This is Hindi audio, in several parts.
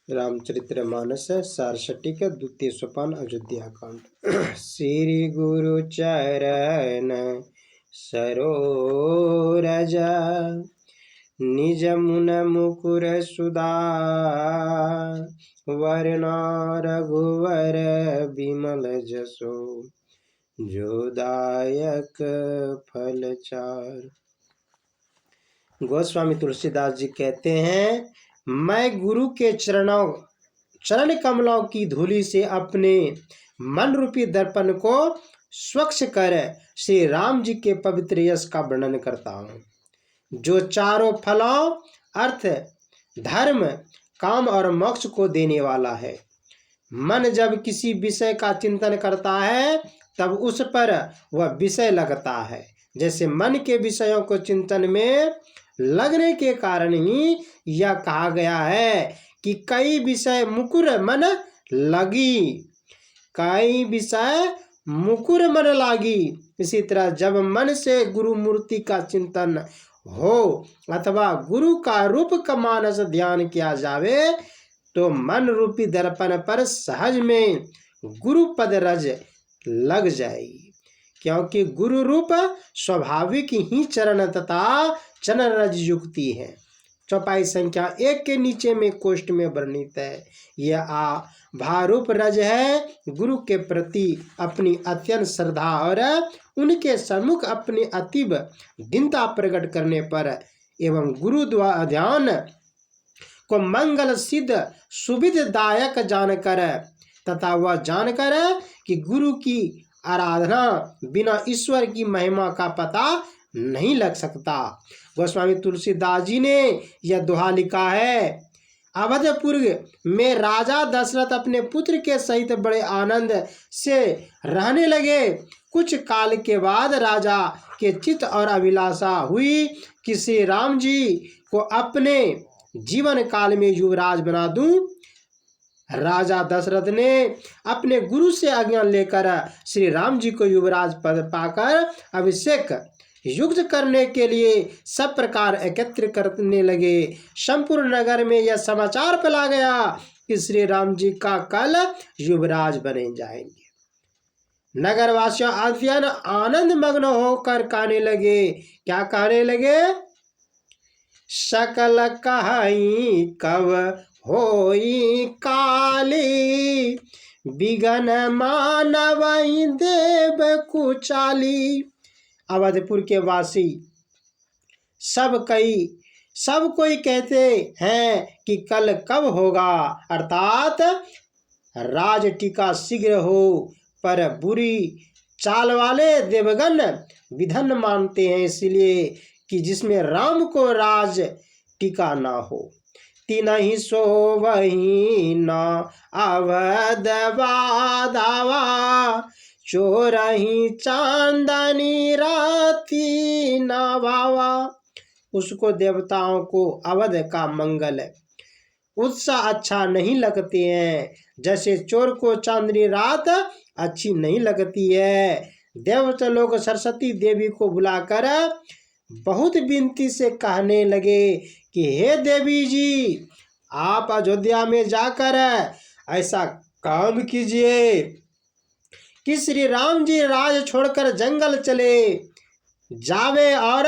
रामचरितमानस सारसटिक द्वितीय सोपान अयोध्या कांड। श्री गुरु चरण सरोरज निज मुन मुकुर सुधा वर्ण रघुवर विमल जसो जोदायक फल चार। गोस्वामी तुलसीदास जी कहते हैं, मैं गुरु के चरण कमलों की धूलि से अपने मन रूपी दर्पण को स्वच्छ कर श्री राम जी के पवित्र यश का वर्णन करता हूँ, जो चारों फलों अर्थ, धर्म, काम और मोक्ष को देने वाला है। मन जब किसी विषय का चिंतन करता है तब उस पर वह विषय लगता है। जैसे मन के विषयों को चिंतन में लगने के कारण ही यह कहा गया है कि कई विषय मुकुर मन लगी, कई विषय मुकुर मन लागी। इसी तरह जब मन से गुरु मूर्ति का चिंतन हो अथवा गुरु का रूप का मानस ध्यान किया जावे तो मन रूपी दर्पण पर सहज में गुरु पद रज लग जाएगी, क्योंकि गुरु रूप स्वाभाविक ही चरण तथा चरण रज युक्ति है। चौपाई संख्या 1 के नीचे में कोष्ठ में वर्णित है। यह भारूप रज है। गुरु के प्रति अपनी अत्यंत श्रद्धा और उनके सम्मुख अपनी अतीब दीनता प्रकट करने पर एवं गुरु द्वारा ध्यान को मंगल सिद्ध सुविधदायक जानकर तथा वह जानकर कि गुरु की आराधना बिना ईश्वर की महिमा का पता नहीं लग सकता। गोस्वामी तुलसीदास जी ने यह दोहा लिखा है। अवधपुर में राजा दशरथ अपने पुत्र के सहित बड़े आनंद से रहने लगे। कुछ काल के बाद राजा के चित्त और अभिलाषा हुई कि श्री राम जी को अपने जीवन काल में युवराज बना दूं। राजा दशरथ ने अपने गुरु से आज्ञा लेकर श्री राम जी को युवराज पद पाकर अभिषेक युक्त करने के लिए सब प्रकार एकत्र करने लगे। संपूर्ण नगर में यह समाचार फैला गया कि श्री राम जी का कल युवराज बने जाएंगे। नगरवासियों अत्यंत आनंद मग्न होकर कहने लगे। क्या कहने लगे? सकल कहाई कव होई काली बिगन मानव देव कुचाली। अवधपुर के वासी सब कोई कहते हैं कि कल कब होगा, अर्थात राज टीका शीघ्र हो, पर बुरी चाल वाले देवगण विधन मानते हैं, इसलिए कि जिसमें राम को राज टीका ना हो। तीनहि सो वही न अवधवा दावा चोरही चांदनी राती ना भावा। उसको देवताओं को अवध का मंगल उत्साह अच्छा नहीं लगते हैं, जैसे चोर को चांदनी रात अच्छी नहीं लगती है। देवता लोग सरस्वती देवी को बुलाकर बहुत विनती से कहने लगे कि हे देवी जी, आप अयोध्या में जाकर ऐसा काम कीजिए कि श्री राम जी राज छोड़कर जंगल चले जावे और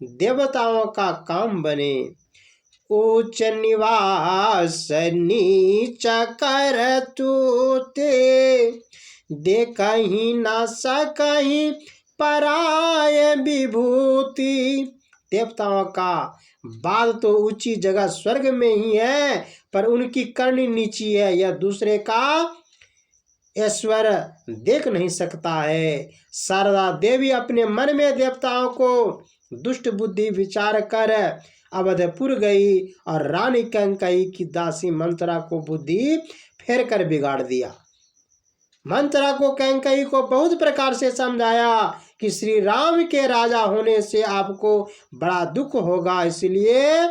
देवताओं का काम बने। उच्च निवास नीच कर तूते देखहि न सकहि पराय विभूति। देवताओं का बाद तो ऊंची जगह स्वर्ग में ही है, पर उनकी करनी नीची है, यह दूसरे का ऐश्वर्य देख नहीं सकता है। शारदा देवी अपने मन में देवताओं को दुष्ट बुद्धि विचार कर अवधपुर गई और रानी कैकेयी की दासी मंत्रा को बुद्धि फेर कर बिगाड़ दिया। मंत्रा को कैकेयी को बहुत प्रकार से समझाया कि श्री राम के राजा होने से आपको बड़ा दुख होगा, इसलिए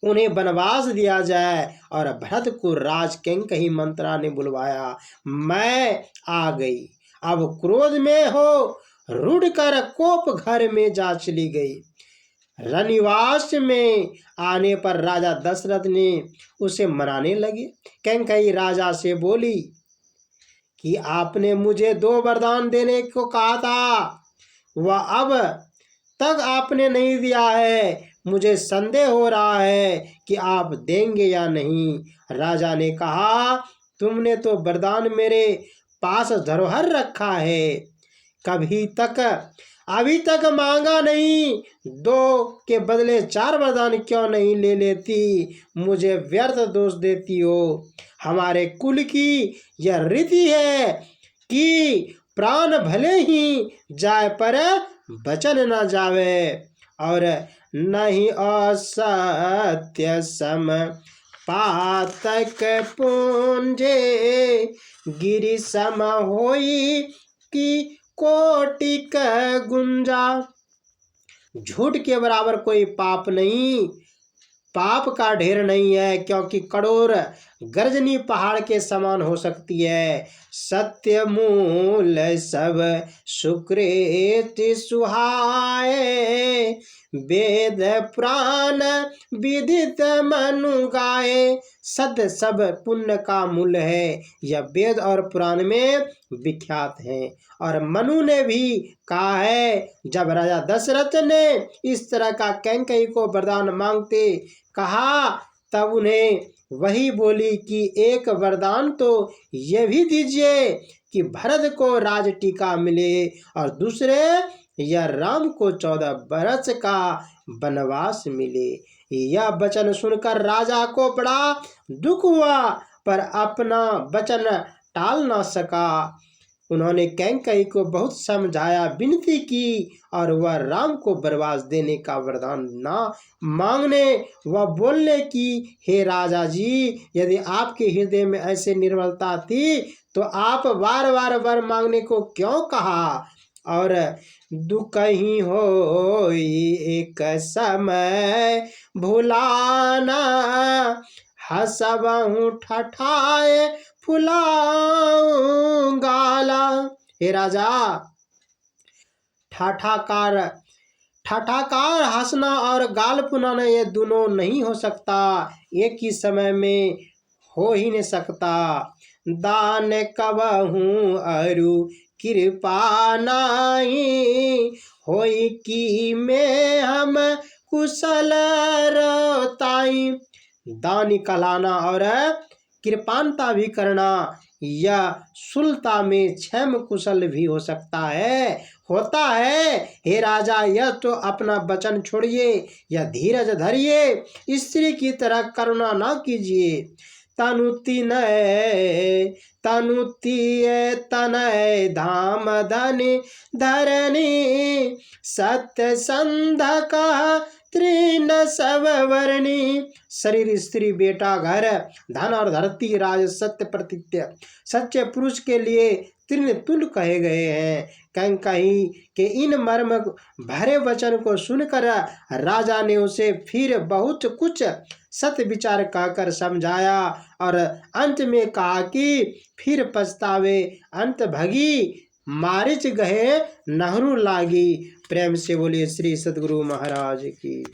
उन्हें वनवास दिया जाए। और भरत को राज कैकेयी मंत्रा ने बुलवाया। मैं आ गई। अब क्रोध में हो रुड़ कर कोप घर में जा चली गई। रनिवास में आने पर राजा दशरथ ने उसे मनाने लगे। कैकेयी राजा से बोली कि आपने मुझे 2 वरदान देने को कहा था, वह अब तक आपने नहीं दिया है। मुझे संदेह हो रहा है कि आप देंगे या नहीं। राजा ने कहा, तुमने तो वरदान मेरे पास धरोहर रखा है, अभी तक मांगा नहीं। 2 के बदले 4 वरदान क्यों नहीं ले लेती? मुझे व्यर्थ दोष देती हो। हमारे कुल की यह रीति है कि प्राण भले ही जाए पर वचन न जावे, और नहीं असत्य सम पातक पूंजे, गिरि सम होई कि कोटिक गुंजा। झूठ के बराबर कोई पाप नहीं, पाप का ढेर नहीं है, क्योंकि कठोर गर्जनी पहाड़ के समान हो सकती है। सत्य मूल सब सुकृत सुहाए, वेद पुराण विदित मनु गाए। सत्य सब पुण्य का मूल है, यह वेद और पुराण में विख्यात है। और मनु ने भी कहा है। जब राजा दशरथ ने इस तरह का कैकेयी को वरदान मांगते कहा, तब उन्हें वही बोली कि एक वरदान तो ये भी दीजिए कि भरत को राज टीका मिले, और दूसरे या राम को 14 बरस का वनवास मिले। यह वचन सुनकर राजा को बड़ा दुख हुआ, पर अपना वचन टाल न सका। उन्होंने कैकेयी को बहुत समझाया, विनती की, और वह राम को वनवास देने का वरदान न मांगने व बोलने की, हे राजा जी, यदि आपके हृदय में ऐसे निर्मलता थी तो आप बार बार वर मांगने को क्यों कहा? और दुख ही हो एक समय भुलाना, हसबहु ठठाए फुलाऊं गाला। हे राजा, ठाठाकार हंसना और गाल फुलाना ये दोनों नहीं हो सकता, एक ही समय में हो ही नहीं सकता। दान कबहूँ अरु कृपा नाई, होई कि में हम कुशल रोताई। दान कहलाना और कृपानता भी करना, यह सुलता में क्षम कुशल भी हो सकता है, होता है। हे राजा, यह तो अपना वचन छोड़िए या धीरज धरिए, स्त्री की तरह करुणा ना कीजिए। तनुति तनय धाम धनि धरनी, सत्य संध का तृण सब वर्णी। शरीर, स्त्री, बेटा, घर, धन और धरती, राज, सत्य, प्रतित्य, सच्चे पुरुष के लिए तृण तुल्य कहे गए हैं। कैकेयी के इन मर्म भरे वचन को सुनकर राजा ने उसे फिर बहुत कुछ सत्य विचार कहकर समझाया, और अंत में कहा कि फिर पछतावे अंत भगी, मारिच गहे नहरू लागी। प्रेम से बोलिए श्री सद्गुरु महाराज की।